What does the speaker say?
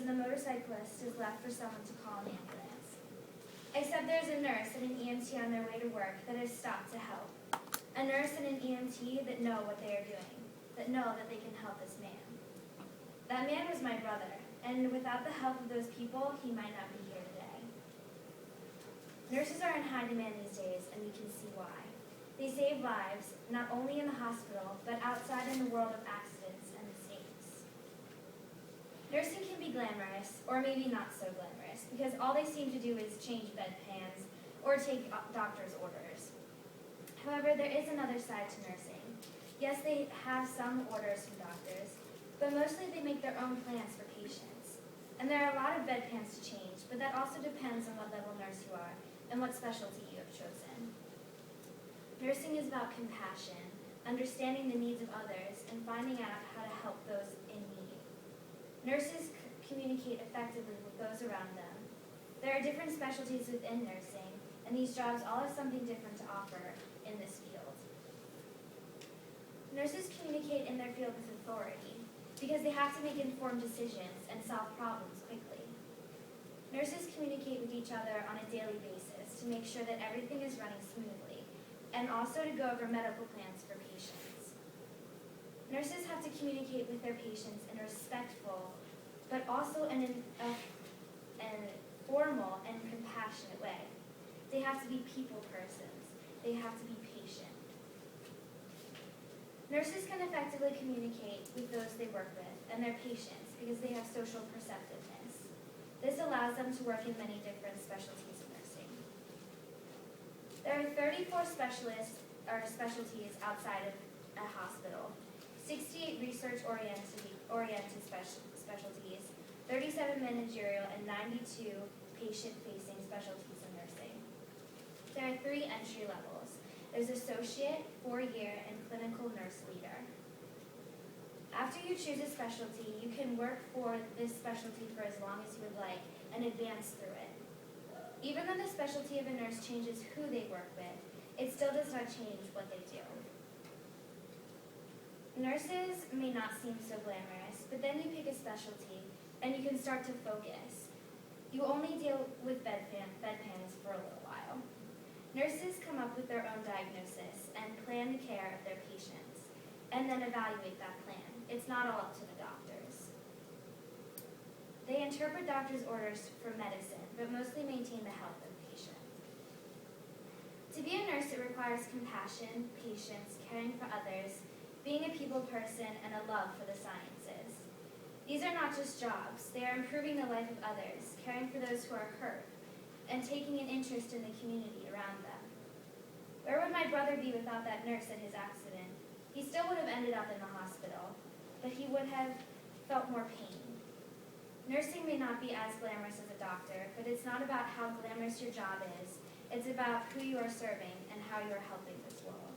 and the motorcyclist is left for someone to call an ambulance. Except there's a nurse and an EMT on their way to work that is stopped to help. A nurse and an EMT that know what they are doing, that know that they can help this man. That man was my brother, and without the help of those people, he might not be here today. Nurses are in high demand these days, and we can see why. They save lives, not only in the hospital, but outside in the world of accidents and mistakes. Nursing can be glamorous, or maybe not so glamorous, because all they seem to do is change bedpans or take doctor's orders. However, there is another side to nursing. Yes, they have some orders from doctors, but mostly they make their own plans for patients. And there are a lot of bedpans to change, but that also depends on what level nurse you are and what specialty you have chosen. Nursing is about compassion, understanding the needs of others, and finding out how to help those in need. Nurses communicate effectively with those around them. There are different specialties within nursing, and these jobs all have something different to offer in this field. Nurses communicate in their field with authority because they have to make informed decisions and solve problems quickly. Nurses communicate with each other on a daily basis to make sure that everything is running smoothly, and also to go over medical plans for patients. Nurses have to communicate with their patients in a respectful, but also in a formal and compassionate way. They have to be people persons. They have to be patient. Nurses can effectively communicate with those they work with and their patients because they have social perceptiveness. This allows them to work in many different specialties of nursing. There are 34 specialties outside of a hospital, 68 research-oriented specialties, 37 managerial, and 92 patient-facing specialties in nursing. There are 3 entry levels. There's associate, 4-year, and clinical nurse leader. After you choose a specialty, you can work for this specialty for as long as you would like and advance through it. Even though the specialty of a nurse changes who they work with, it still does not change what they do. Nurses may not seem so glamorous, but then you pick a specialty and you can start to focus. You only deal with bedpans for a little while. Nurses come up with their own diagnosis and plan the care of their patients, and then evaluate that plan. It's not all up to the doctors. They interpret doctors' orders for medicine, but mostly maintain the health of the patient. To be a nurse, it requires compassion, patience, caring for others, being a people person, and a love for the sciences. These are not just jobs. They are improving the life of others, caring for those who are hurt, and taking an interest in the community around them. Where would my brother be without that nurse at his accident? He still would have ended up in the hospital, but he would have felt more pain. Nursing may not be as glamorous as a doctor, but it's not about how glamorous your job is. It's about who you are serving and how you are helping this world.